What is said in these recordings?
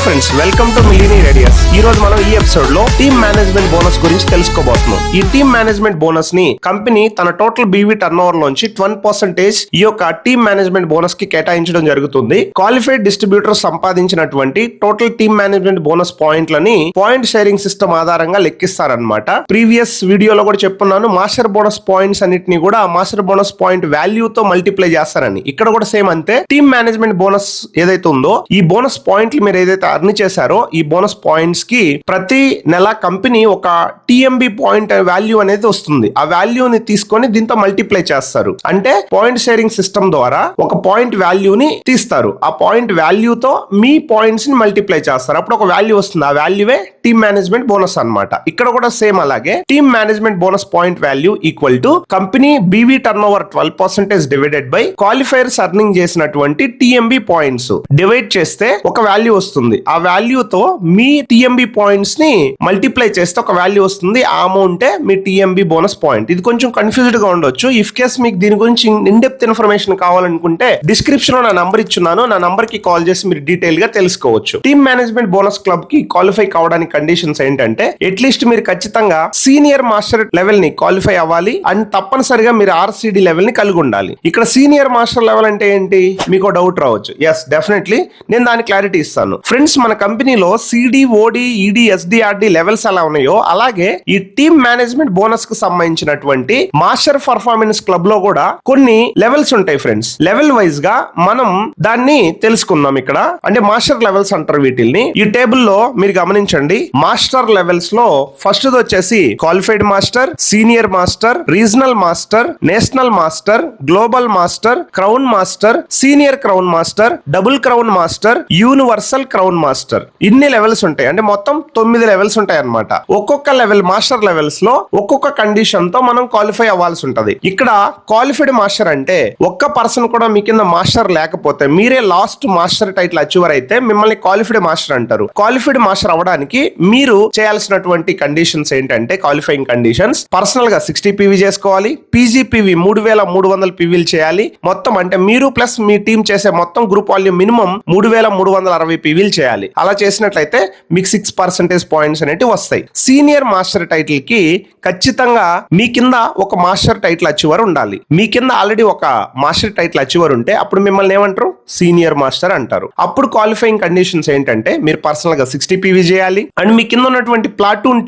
Friends, welcome to millionaire radius. ఈ రోజు మనం ఈ ఎపిసోడ్ లో టీమ్ మేనేజ్మెంట్ బోనస్ గురించి తెలుసుకోబోతున్నాం. ఈ టీమ్ మేనేజ్మెంట్ బోనస్ ని కంపెనీ తన టోటల్ బీవీ టర్న్ ఓవర్ లోంచి 20% ఈ యొక్క టీమ్ మేనేజ్మెంట్ బోనస్ కి కేటాయించడం జరుగుతుంది. క్వాలిఫైడ్ డిస్ట్రిబ్యూటర్ సంపాదించినటువంటి టోటల్ టీమ్ మేనేజ్మెంట్ బోనస్ పాయింట్లని పాయింట్ షేరింగ్ సిస్టమ్ ఆధారంగా లెక్కిస్తారనమాట. ప్రీవియస్ వీడియోలో కూడా చెప్పున్నాను, మాస్టర్ బోనస్ పాయింట్స్ అన్నిటిని కూడా మాస్టర్ బోనస్ పాయింట్ వాల్యూ తో మల్టిప్లై చేస్తారని. ఇక్కడ కూడా సేమ్ అంతే. టీమ్ మేనేజ్మెంట్ బోనస్ ఏదైతే ఉందో, ఈ బోనస్ పాయింట్లు మీరు ఏదైతే అర్న్ చేశారో, ఈ బోనస్ పాయింట్స్ కి ప్రతి నెల కంపెనీ ఒక టీఎంబీ పాయింట్ వాల్యూ అనేది వస్తుంది. ఆ వాల్యూని తీసుకొని దీంతో మల్టిప్లై చేస్తారు. అంటే పాయింట్ షేరింగ్ సిస్టమ్ ద్వారా ఒక పాయింట్ వాల్యూని తీస్తారు. ఆ పాయింట్ వాల్యూతో మీ పాయింట్స్ ని మల్టిప్లై చేస్తారు. అప్పుడు ఒక వాల్యూ వస్తుంది. ఆ వాల్యూవే టీమ్ మేనేజ్మెంట్ బోనస్ అన్నమాట. ఇక్కడ కూడా సేమ్ అలాగే team management bonus point value equal to company BV turnover 12% divided by qualifiers earning చేసినటువంటి టీఎంబీ పాయింట్స్ డివైడ్ చేస్తే ఒక వాల్యూ వస్తుంది. ఆ వాల్యూతో మీ టీఎంబీ పాయింట్స్ ని మల్టిప్లై చేస్తే ఒక వాల్యూ వస్తుంది. ఆ అమౌంటే మీ టీఎంబీ బోనస్ పాయింట్. ఇది కొంచెం కన్ఫ్యూజ్డ్ గా ఉండొచ్చు. ఇఫ్ కేస్ మీకు దీని గురించి ఇన్ డెప్త్ ఇన్ఫర్మేషన్ కావాలనుకుంటే డిస్క్రిప్షన్ లో నా నంబర్ ఇచ్చున్నాను. నా నంబర్ కి కాల్ చేసి మీరు డీటెయిల్ గా తెలుసుకోవచ్చు. టీమ్ మేనేజ్మెంట్ బోనస్ క్లబ్ కి క్వాలిఫై కావడానికి కండిషన్స్ ఏంటంటే, అట్లీస్ట్ మీరు ఖచ్చితంగా సీనియర్ మాస్టర్ లెవెల్ ని క్వాలిఫై అవ్వాలి అండ్ తప్పనిసరిగా మీరు ఆర్సిడి లెవెల్ ని కలిగి ఉండాలి. ఇక్కడ సీనియర్ మాస్టర్ లెవెల్ అంటే ఏంటి, మీకు డౌట్ రావచ్చు. ఎస్, డెఫినెట్లీ నేను దాని క్లారిటీ ఇస్తాను. ఫ్రెండ్స్, మన కంపెనీలో సిడి, ఓడి, ఈడి, ఎస్డిఆర్డి లెవెల్స్ ఎలా ఉన్నాయో అలాగే ఈ టీమ్ మేనేజ్మెంట్ బోనస్ కు సంబంధించినటువంటి మాస్టర్ పర్ఫార్మెన్స్ క్లబ్ లో కూడా కొన్ని లెవెల్స్ ఉంటాయి ఫ్రెండ్స్. లెవెల్ వైజ్ గా మనం దాన్ని తెలుసుకుందాం. ఇక్కడ అంటే మాస్టర్ లెవెల్స్ అంటారు వీటిల్ని. ఈ టేబుల్ లో మీరు గమనించండి. మాస్టర్ లెవెల్స్ లో ఫస్ట్ వచ్చేసి qualified master, senior master, regional master, national master, global master, crown master, senior crown master, double crown master, universal crown master. ఇన్ని లెవెల్స్ ఉంటాయి. అంటే మొత్తం 9 లెవెల్స్ ఉంటాయి అన్నమాట. ఒక్కొక్క లెవెల్ మాస్టర్ లెవెల్స్ లో ఒక్కొక్క కండిషన్ తో మనం క్వాలిఫై అవ్వాల్సి ఉంటది. ఇక్కడ క్వాలిఫైడ్ మాస్టర్ అంటే ఒక్క పర్సన్ కూడా మీ కింద మాస్టర్ లేకపోతే, మీరే లాస్ట్ మాస్టర్ టైటిల్ అచీవర్ అయితే మిమ్మల్ని క్వాలిఫైడ్ మాస్టర్ అంటారు. క్వాలిఫైడ్ మాస్టర్ అవ్వడానికి మీరు చేయాల్సినటువంటి కండిషన్స్ ఏంటంటే, క్వాలిఫైయింగ్ కండిషన్స్ పర్సనల్ గా 60 పీవీ చేసుకోవాలి. పీజీపీవీ 3300 పీవీలు చేయాలి. మొత్తం అంటే మీరు ప్లస్ మీ టీం చేసే మొత్తం గ్రూప్ వాల్యూమ్ మినిమం 3360 పీవీలు చేయాలి. అలా చేసినట్లయితే మీకు 6% పాయింట్స్ అనేవి వస్తాయి. సీనియర్ మాస్టర్ టైటిల్ కి ఖచ్చితంగా మీ కింద ఒక మాస్టర్ టైటిల్ అచీవర్ ఉండాలి. మీ కింద ఆల్రెడీ ఒక మాస్టర్ టైటిల్ అచీవర్ ఉంటే అప్పుడు మిమ్మల్ని ఏమంటారు, సీనియర్ మాస్టర్ అంటారు. అప్పుడు క్వాలిఫైయింగ్ కండిషన్స్ ఏంటంటే, మీరు పర్సనల్ గా 60 పీవీ చేయాలి అండ్ మీ కింద ఉన్నటువంటి ప్లాటూన్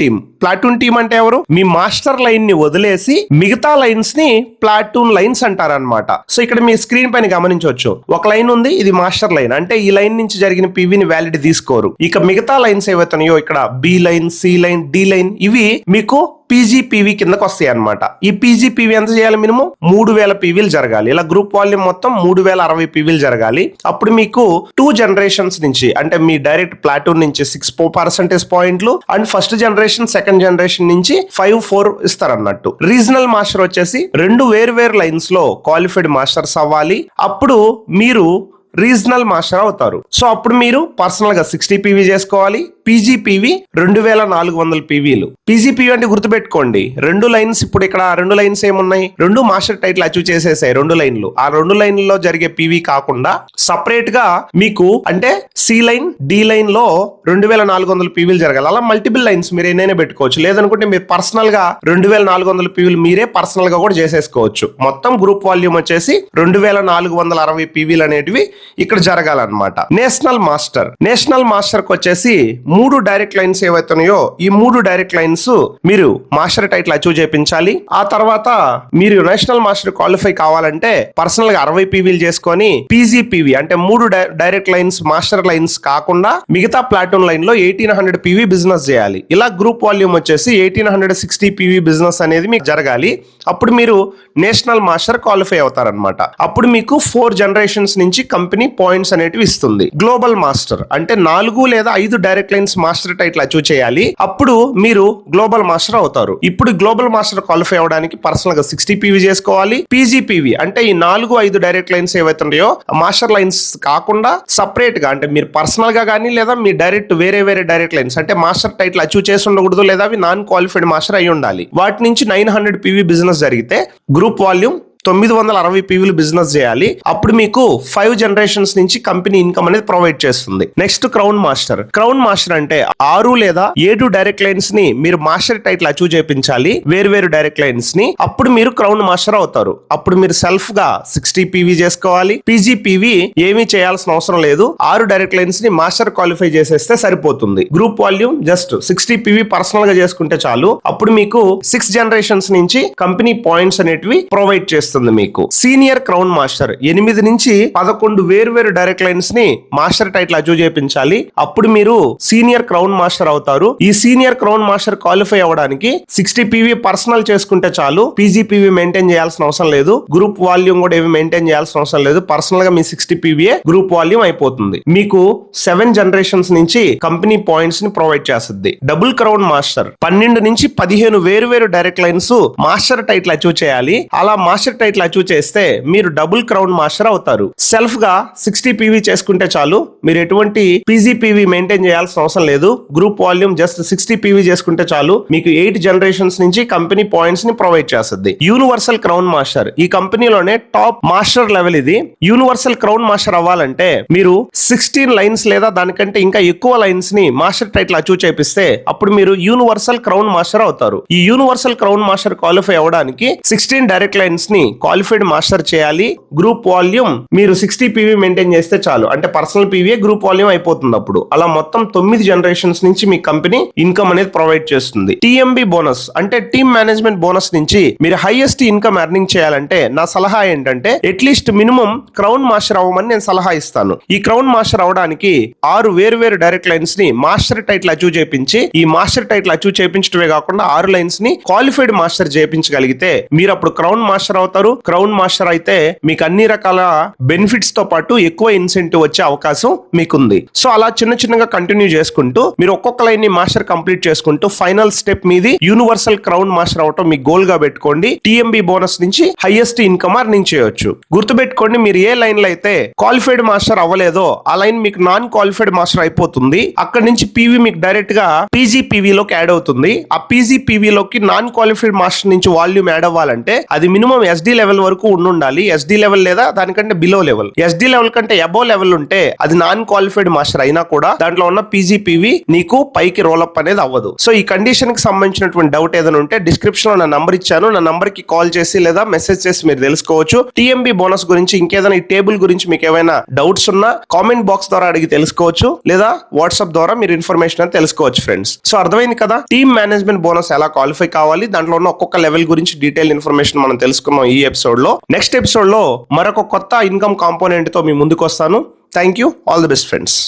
టీమ్ అంటే ఎవరు, మీ మాస్టర్ లైన్ ని వదిలేసి మిగతా లైన్స్ ని ప్లాటూన్ లైన్స్ అంటారనమాట. సో ఇక్కడ మీ స్క్రీన్ పైన గమనించవచ్చు, ఒక లైన్ ఉంది, ఇది మాస్టర్ లైన్. అంటే ఈ లైన్ నుంచి జరిగిన పీవీని వ్యాలిడ్ తీసుకోరు. ఇక మిగతా లైన్స్ ఏవైతున్నాయో ఇక్కడ B line, C line, D line, ఇవి మీకు పీజీపీవీ కిందకు వస్తాయి అనమాట. ఈ పీజీపీవీ ఎంత చేయాలి, మినిమం 3000 పీవీలు జరగాలి. ఇలా గ్రూప్ వాల్యూమ్ మొత్తం 3060 పీవీలు జరగాలి. అప్పుడు మీకు 2 జనరేషన్స్ నుంచి, అంటే మీ డైరెక్ట్ ప్లాటూన్ నుంచి 6% పాయింట్లు and first generation, second generation నుంచి 5-4 ఇస్తారన్నట్టు. రీజనల్ మాస్టర్ వచ్చేసి 2 వేరు లైన్స్ లో క్వాలిఫైడ్ మాస్టర్స్ అవ్వాలి. అప్పుడు మీరు రీజనల్ మాస్టర్ అవుతారు. సో అప్పుడు మీరు పర్సనల్ గా 60 పీవీ చేసుకోవాలి. పీజీపీవీ 2400 పీవీలు. పీజీపీవీ అంటే గుర్తుపెట్టుకోండి, 2 లైన్స్. ఇప్పుడు ఇక్కడ 2 లైన్స్ ఏమున్నాయి, 2 మాస్టర్ టైటిల్ అచీవ్ చేసేసాయి 2 లైన్లు. ఆ 2 లైన్లలో జరిగే పీవీ కాకుండా సపరేట్ గా మీకు అంటే సి లైన్, డి లైన్ లో 2400 పీవీలు జరగాలి. అలా మల్టిపుల్ లైన్స్ మీరు ఎన్నైనా పెట్టుకోవచ్చు. లేదనుకుంటే మీరు పర్సనల్ గా 2400 పీవీలు మీరే పర్సనల్ గా కూడా చేసేసుకోవచ్చు. మొత్తం గ్రూప్ వాల్యూమ్ వచ్చేసి 2460 పీవీలు అనేటివి ఇక్కడ జరగాలన్నమాట. నేషనల్ మాస్టర్ కి వచ్చేసి 3 డైరెక్ట్ లైన్స్ ఏవైతున్నాయో, ఈ 3 డైరెక్ట్ లైన్స్ మీరు మాస్టర్ టైటిల్ అచీవ్ చేయించాలి. ఆ తర్వాత మీరు నేషనల్ మాస్టర్ క్వాలిఫై కావాలంటే పర్సనల్ గా 60 పీవీలు చేసుకొని పీజీపీవీ అంటే 3 డైరెక్ట్ లైన్స్ మాస్టర్ లైన్స్ కాకుండా మిగతా ప్లాటూన్ లైన్ లో 1800 పీవీ బిజినెస్ చేయాలి. ఇలా గ్రూప్ వాల్యూమ్ వచ్చేసి 1860 పీవీ బిజినెస్ అనేది మీకు జరగాలి. అప్పుడు మీరు నేషనల్ మాస్టర్ క్వాలిఫై అవుతారనమాట. అప్పుడు మీకు 4 జనరేషన్స్ నుంచి కంపెనీ పాయింట్స్ అనేటివి ఇస్తుంది. గ్లోబల్ మాస్టర్ అంటే 4 లేదా 5 direct lines master title achieve చేయాలి. అప్పుడు మీరు గ్లోబల్ మాస్టర్ అవుతారు. ఇప్పుడు గ్లోబల్ మాస్టర్ క్వాలిఫై అవడానికి పర్సనల్ గా 60 పీవీ చేసుకోవాలి. పీజీపీవీ అంటే ఈ 4-5 డైరెక్ట్ లైన్స్ ఏవైతున్నాయో మాస్టర్ లైన్స్ కాకుండా సపరేట్ గా, అంటే మీరు పర్సనల్ గా కానీ లేదా మీ డైరెక్ట్ వేరే డైరెక్ట్ లైన్స్ అంటే మాస్టర్ టైటిల్ అచీవ్ చేసి ఉండకూడదు, లేదా అవి నాన్ క్వాలిఫైడ్ మాస్టర్ అయి ఉండాలి. వాటి నుంచి 900 పీవీ బిజినెస్ జరిగితే గ్రూప్ వాల్యూమ్ 960 పీవీలు బిజినెస్ చేయాలి. అప్పుడు మీకు 5 జనరేషన్స్ నుంచి కంపెనీ ఇన్కమ్ అనేది ప్రొవైడ్ చేస్తుంది. Next crown master. Crown master అంటే 6 లేదా 7 డైరెక్ట్ లైన్స్ ని మీరు మాస్టర్ టైటిల్ అచీవ్ చేయించాలి, వేరు డైరెక్ట్ లైన్స్ ని. అప్పుడు మీరు క్రౌన్ మాస్టర్ అవుతారు. అప్పుడు మీరు సెల్ఫ్ గా 60 పీవీ చేసుకోవాలి. పీజీపీవీ ఏమీ చేయాల్సిన అవసరం లేదు. 6 డైరెక్ట్ లైన్స్ ని మాస్టర్ క్వాలిఫై చేసేస్తే సరిపోతుంది. Group volume just 60 PV personal గా చేసుకుంటే చాలు. అప్పుడు మీకు 6 జనరేషన్స్ నుంచి కంపెనీ పాయింట్స్ అనేటివి ప్రొవైడ్ చేస్తుంది మీకు. సీనియర్ క్రౌన్ మాస్టర్ 8 నుంచి 11 వేరు డైరెక్ట్ లైన్స్ ని మాస్టర్ టైటిల్ అచీవ్ చేయించాలి. అప్పుడు మీరు సీనియర్ క్రౌన్ మాస్టర్ అవుతారు. ఈ సీనియర్ క్రౌన్ మాస్టర్ క్వాలిఫై అవ్వడానికి 60 పీవీ పర్సనల్ చేసుకుంటే చాలు. పీజీపీవీ మెయింటైన్ చేయాల్సిన అవసరం లేదు. గ్రూప్ వాల్యూమ్ కూడా ఏమి మెయింటైన్ చేయాల్సిన అవసరం లేదు. పర్సనల్ గా మీ 60 పీవీ గ్రూప్ వాల్యూమ్ అయిపోతుంది. మీకు 7 జనరేషన్స్ నుంచి కంపెనీ పాయింట్స్ ని ప్రొవైడ్ చేస్తుంది. డబుల్ క్రౌన్ మాస్టర్ 12 నుంచి 15 వేరు direct lines master title achieve చేయాలి. అలా మాస్టర్ టైటిల్ అచీవ్ చేస్తే మీరు డబుల్ క్రౌన్ మాస్టర్ అవుతారు. సెల్ఫ్ గా 60 పీవీ చేసుకుంటే చాలు. మీరు ఎటువంటి పీజీపీవీ మెయింటైన్ చేయాల్సిన అవసరం లేదు. గ్రూప్ వాల్యూమ్ జస్ట్ 60 పీవీ చేసుకుంటే చాలు. మీకు 8 జనరేషన్స్ నుంచి కంపెనీ పాయింట్స్ ని ప్రొవైడ్ చేస్తుంది. యూనివర్సల్ క్రౌన్ మాస్టర్ ఈ కంపెనీలోనే టాప్ మాస్టర్ లెవెల్ ఇది. యూనివర్సల్ క్రౌన్ మాస్టర్ అవ్వాలంటే మీరు 16 లైన్స్ లేదా దానికంటే ఇంకా ఎక్కువ లైన్స్ ని మాస్టర్ టైటిల్ అచీవ్ చేపిస్తే అప్పుడు మీరు యూనివర్సల్ క్రౌన్ మాస్టర్ అవుతారు. ఈ యూనివర్సల్ క్రౌన్ మాస్టర్ క్వాలిఫై అవ్వడానికి 16 డైరెక్ట్ లైన్స్ ని క్వాలిఫైడ్ మాస్టర్ చేయాలి. గ్రూప్ వాల్యూమ్ మీరు 60 పీవీ మెయింటైన్ చేస్తే చాలు. అంటే పర్సనల్ పీవీ గ్రూప్ వాల్యూమ్ అయిపోతుంది. అప్పుడు అలా మొత్తం 9 జనరేషన్స్ నుంచి మీ కంపెనీ ఇన్కమ్ అనేది ప్రొవైడ్ చేస్తుంది. టీఎంబీ బోనస్ అంటే టీమ్ మేనేజ్మెంట్ బోనస్ నుంచి మీరు హైయెస్ట్ ఇన్కమ్ ఎర్నింగ్ చేయాలంటే నా సలహా ఏంటంటే అట్లీస్ట్ మినిమం క్రౌన్ మాస్టర్ అవ్వమని నేను సలహా ఇస్తాను. ఈ క్రౌన్ మాస్టర్ అవడానికి 6 వేరు డైరెక్ట్ లైన్స్ ని మాస్టర్ టైటిల్ అచీవ్ చేయించి, ఈ మాస్టర్ టైటిల్ అచీవ్ చేయించడమే కాకుండా 6 లైన్స్ ని క్వాలిఫైడ్ మాస్టర్ చేయించగలిగితే మీరు అప్పుడు క్రౌన్ మాస్టర్ అవుతారు. క్రౌన్ మాస్టర్ అయితే మీకు అన్ని రకాల బెనిఫిట్స్ తో పాటు ఎక్కువ ఇన్సెంటివ్ వచ్చే అవకాశం మీకుంది. సో అలా చిన్నగా కంటిన్యూ చేసుకుంటూ మీరు ఒక్కొక్క లైన్ ని మాస్టర్ కంప్లీట్ చేసుకుంటూ ఫైనల్ స్టెప్ మీది యూనివర్సల్ క్రౌన్ మాస్టర్ అవటం మీ గోల్ గా పెట్టుకోండి. టీఎంబీ బోనస్ నుంచి హైయెస్ట్ ఇన్కమ్ అర్నింగ్ చేయొచ్చు. గుర్తుపెట్టుకోండి, మీరు ఏ లైన్ లో అయితే క్వాలిఫైడ్ మాస్టర్ అవ్వలేదో ఆ లైన్ మీకు నాన్ క్వాలిఫైడ్ మాస్టర్ అయిపోతుంది. అక్కడ నుంచి పీవీ మీకు డైరెక్ట్ గా పీజీపీవీ లోకి యాడ్ అవుతుంది. ఆ పీజీపీవీ లోకి నాన్ క్వాలిఫైడ్ మాస్టర్ నుంచి వాల్యూమ్ యాడ్ అవ్వాలంటే అది మినిమం ఎస్డి లెవెల్ వరకు ఉండాలి. ఎస్డి లెవెల్ లేదా దానికంటే బిలో లెవెల్. ఎస్డి లెవెల్ కంటే అబోవ్ లెవెల్ ఉంటే అది నాన్ క్వాలిఫైడ్ మాస్టర్ అయినా కూడా దాంట్లో ఉన్న పీజీపీవీ నీకు పైకి రోల్ అప్ అనేది అవ్వదు. సో ఈ కండిషన్ కి సంబంధించినటువంటి డౌట్ ఏదైనా ఉంటే డిస్క్రిప్షన్ లో నా నంబర్ ఇచ్చాను. నా నంబర్ కి కాల్ చేసి లేదా మెసేజ్ చేసి మీరు తెలుసుకోవచ్చు. టీఎంబీ బోనస్ గురించి ఇంకేదైనా ఈ టేబుల్ గురించి మీకు ఏమైనా డౌట్స్ ఉన్నా కామెంట్ బాక్స్ ద్వారా అడిగి తెలుసుకోవచ్చు, లేదా వాట్సాప్ ద్వారా మీరు ఇన్ఫర్మేషన్ అని తెలుసుకోవచ్చు ఫ్రెండ్స్. సో అర్థమైంది కదా, టీమ్ మేనేజ్మెంట్ బోనస్ ఎలా క్వాలిఫై కావాలి, దాంట్లో ఉన్న ఒక్కొక్క లెవెల్ గురించి డీటెయిల్ ఇన్ఫర్మేషన్ మనం తెలుసుకున్నాం ఈ ఎపిసోడ్ లో. నెక్స్ట్ ఎపిసోడ్ లో మరొక కొత్త ఇన్కమ్ కాంపోనెంట్ తో మీ ముందుకు వస్తాను. Thank you. All the best friends.